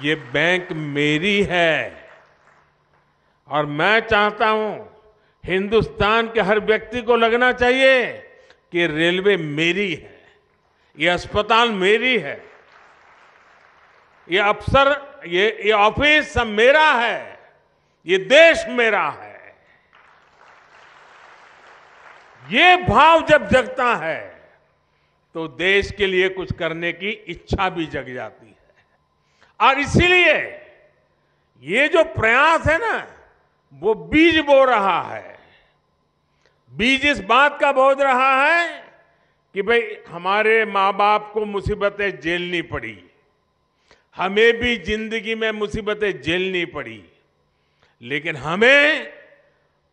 ये बैंक मेरी है और मैं चाहता हूं हिंदुस्तान के हर व्यक्ति को लगना चाहिए कि रेलवे मेरी है, ये अस्पताल मेरी है, ये अफसर, ये ऑफिस सब मेरा है, ये देश मेरा है। ये भाव जब जगता है तो देश के लिए कुछ करने की इच्छा भी जग जाती है। और इसीलिए ये जो प्रयास है ना, वो बीज बो रहा है। बीज इस बात का बो रहा है कि भाई हमारे माँ बाप को मुसीबतें झेलनी पड़ी, हमें भी जिंदगी में मुसीबतें झेलनी पड़ी, लेकिन हमें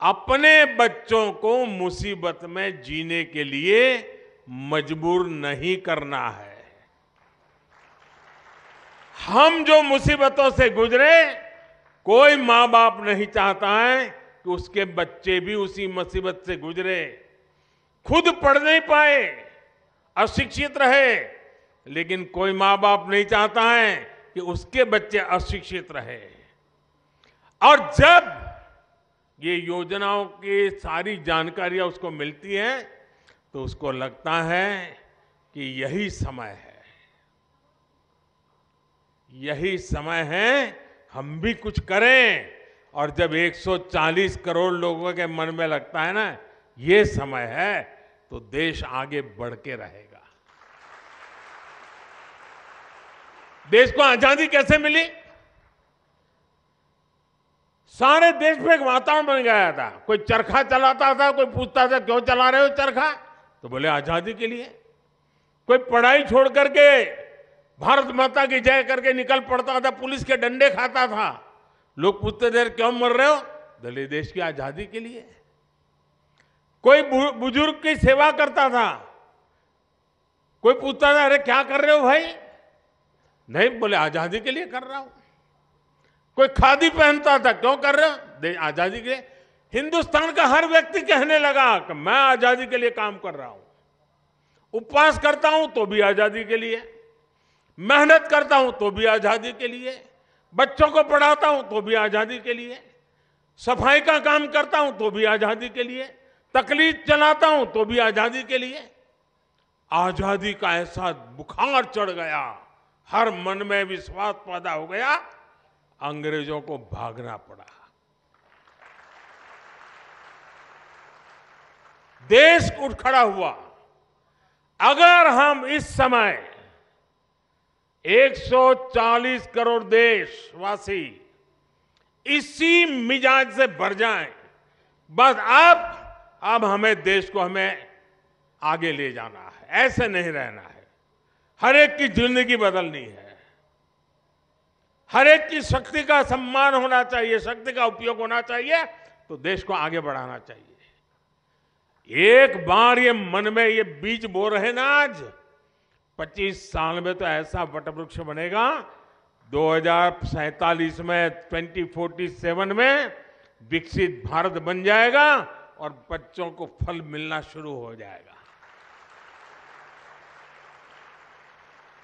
अपने बच्चों को मुसीबत में जीने के लिए मजबूर नहीं करना है। हम जो मुसीबतों से गुजरे, कोई माँ बाप नहीं चाहता है कि उसके बच्चे भी उसी मुसीबत से गुजरे, खुद पढ़ नहीं पाए, अशिक्षित रहे, लेकिन कोई माँ बाप नहीं चाहता है कि उसके बच्चे अशिक्षित रहे। और जब ये योजनाओं की सारी जानकारियां उसको मिलती हैं तो उसको लगता है कि यही समय है, यही समय है हम भी कुछ करें। और जब 140 करोड़ लोगों के मन में लगता है ना ये समय है, तो देश आगे बढ़ के रहेगा। देश को आजादी कैसे मिली? सारे देश में एक वातावरण बन गया था। कोई चरखा चलाता था, कोई पूछता था क्यों चला रहे हो चरखा, तो बोले आजादी के लिए। कोई पढ़ाई छोड़ करके भारत माता की जय करके निकल पड़ता था, पुलिस के डंडे खाता था, लोग पूछते थे क्यों मर रहे हो, बोले देश की आजादी के लिए। कोई बुजुर्ग की सेवा करता था, कोई पूछता था अरे क्या कर रहे हो भाई, नहीं बोले आजादी के लिए कर रहा हूं। कोई खादी पहनता था, क्यों कर रहे हो, आजादी के लिए। हिंदुस्तान का हर व्यक्ति कहने लगा कि मैं आजादी के लिए काम कर रहा हूं, उपवास करता हूं तो भी आजादी के लिए, मेहनत करता हूं तो भी आजादी के लिए, बच्चों को पढ़ाता हूं तो भी आजादी के लिए, सफाई का काम करता हूं तो भी आजादी के लिए, तकलीफ चलाता हूं तो भी आजादी के लिए। आजादी का ऐसा बुखार चढ़ गया, हर मन में विश्वास पैदा हो गया, अंग्रेजों को भागना पड़ा। देश उठ खड़ा हुआ। अगर हम इस समय 140 करोड़ देशवासी इसी मिजाज से भर जाएं, बस अब हमें देश को हमें आगे ले जाना है, ऐसे नहीं रहना है। हर एक की जिंदगी बदलनी है, हर एक की शक्ति का सम्मान होना चाहिए, शक्ति का उपयोग होना चाहिए, तो देश को आगे बढ़ाना चाहिए। एक बार ये मन में ये बीज बो रहे ना, आज 25 साल में तो ऐसा वटवृक्ष बनेगा, 2047 में 2047 में विकसित भारत बन जाएगा और बच्चों को फल मिलना शुरू हो जाएगा।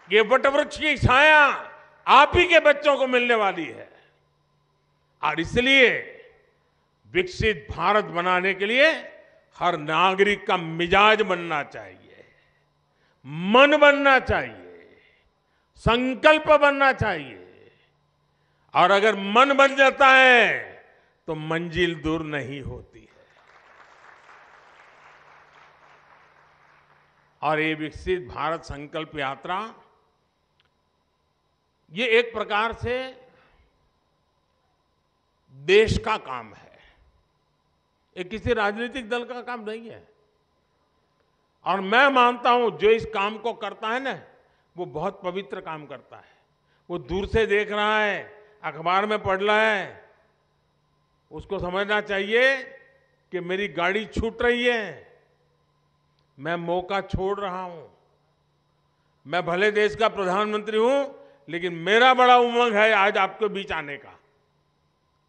ये वटवृक्ष की छाया आप ही के बच्चों को मिलने वाली है। और इसलिए विकसित भारत बनाने के लिए हर नागरिक का मिजाज बनना चाहिए, मन बनना चाहिए, संकल्प बनना चाहिए। और अगर मन बन जाता है तो मंजिल दूर नहीं होती है। और ये विकसित भारत संकल्प यात्रा, ये एक प्रकार से देश का काम है, ये किसी राजनीतिक दल का काम नहीं है। और मैं मानता हूं जो इस काम को करता है ना, वो बहुत पवित्र काम करता है। वो दूर से देख रहा है, अखबार में पढ़ रहा है, उसको समझना चाहिए कि मेरी गाड़ी छूट रही है, मैं मौका छोड़ रहा हूं। मैं भले देश का प्रधानमंत्री हूं, लेकिन मेरा बड़ा उमंग है आज आपके बीच आने का।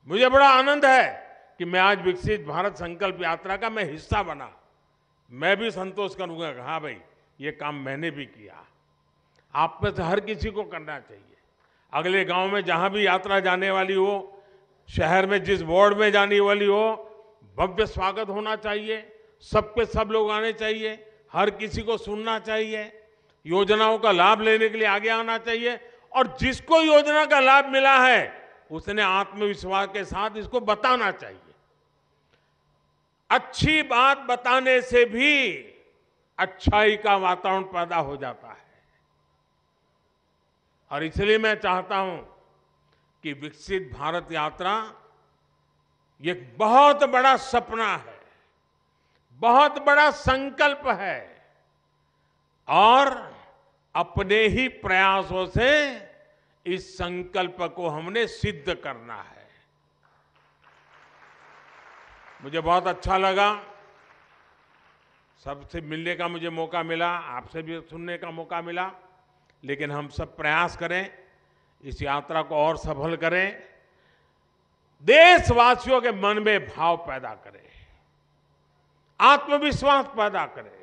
मुझे बड़ा आनंद है कि मैं आज विकसित भारत संकल्प यात्रा का मैं हिस्सा बना। मैं भी संतोष करूंगा कि हाँ भाई, ये काम मैंने भी किया। आप में से हर किसी को करना चाहिए। अगले गांव में जहां भी यात्रा जाने वाली हो, शहर में जिस वार्ड में जाने वाली हो, भव्य स्वागत होना चाहिए, सबके सब लोग आने चाहिए, हर किसी को सुनना चाहिए, योजनाओं का लाभ लेने के लिए आगे आना चाहिए और जिसको योजना का लाभ मिला है उसने आत्मविश्वास के साथ इसको बताना चाहिए। अच्छी बात बताने से भी अच्छाई का वातावरण पैदा हो जाता है और इसलिए मैं चाहता हूं कि विकसित भारत यात्रा ये एक बहुत बड़ा सपना है, बहुत बड़ा संकल्प है और अपने ही प्रयासों से इस संकल्प को हमने सिद्ध करना है। मुझे बहुत अच्छा लगा, सबसे मिलने का मुझे मौका मिला, आपसे भी सुनने का मौका मिला, लेकिन हम सब प्रयास करें, इस यात्रा को और सफल करें, देशवासियों के मन में भाव पैदा करें, आत्मविश्वास पैदा करें।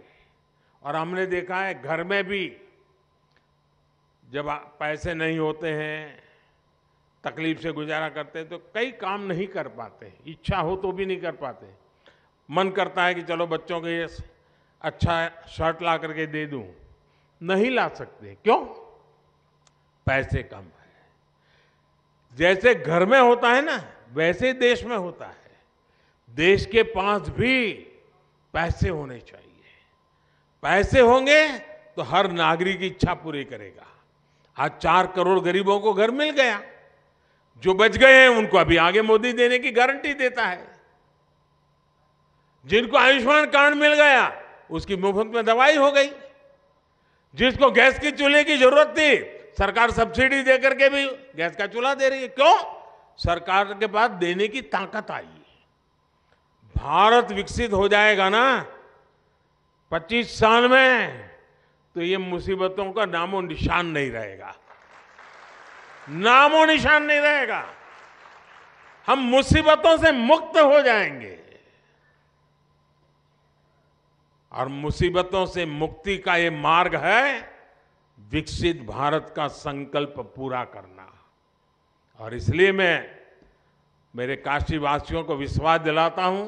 और हमने देखा है घर में भी जब पैसे नहीं होते हैं, तकलीफ से गुजारा करते हैं तो कई काम नहीं कर पाते, इच्छा हो तो भी नहीं कर पाते। मन करता है कि चलो बच्चों के ये अच्छा शर्ट ला करके दे दूं, नहीं ला सकते। क्यों? पैसे कम है। जैसे घर में होता है ना, वैसे देश में होता है। देश के पास भी पैसे होने चाहिए। पैसे होंगे तो हर नागरिक की इच्छा पूरी करेगा। आज 4 करोड़ गरीबों को घर मिल गया, जो बच गए हैं उनको अभी आगे मोदी देने की गारंटी देता है। जिनको आयुष्मान कार्ड मिल गया उसकी मुफ्त में दवाई हो गई। जिसको गैस की चूल्हे की जरूरत थी, सरकार सब्सिडी देकर के भी गैस का चूल्हा दे रही है। क्यों? सरकार के पास देने की ताकत आई। भारत विकसित हो जाएगा ना 25 साल में, तो ये मुसीबतों का नामो निशान नहीं रहेगा, नामो निशान नहीं रहेगा। हम मुसीबतों से मुक्त हो जाएंगे और मुसीबतों से मुक्ति का ये मार्ग है विकसित भारत का संकल्प पूरा करना। और इसलिए मैं मेरे काशीवासियों को विश्वास दिलाता हूं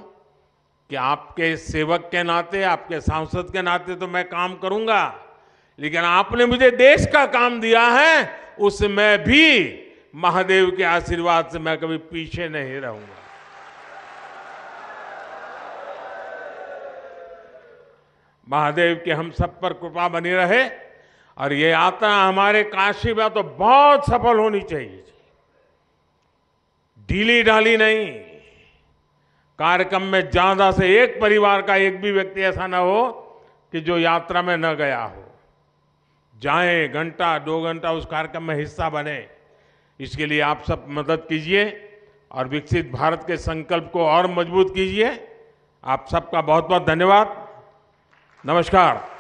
कि आपके सेवक के नाते, आपके सांसद के नाते तो मैं काम करूंगा, लेकिन आपने मुझे देश का काम दिया है, उसमें भी महादेव के आशीर्वाद से मैं कभी पीछे नहीं रहूंगा। महादेव की हम सब पर कृपा बनी रहे और ये यात्रा हमारे काशी में तो बहुत सफल होनी चाहिए, ढीली ढाली नहीं। कार्यक्रम में ज्यादा से एक परिवार का एक भी व्यक्ति ऐसा ना हो कि जो यात्रा में न गया हो। जाएं, घंटा 2 घंटा उस कार्यक्रम में हिस्सा बने। इसके लिए आप सब मदद कीजिए और विकसित भारत के संकल्प को और मजबूत कीजिए। आप सबका बहुत बहुत धन्यवाद। नमस्कार।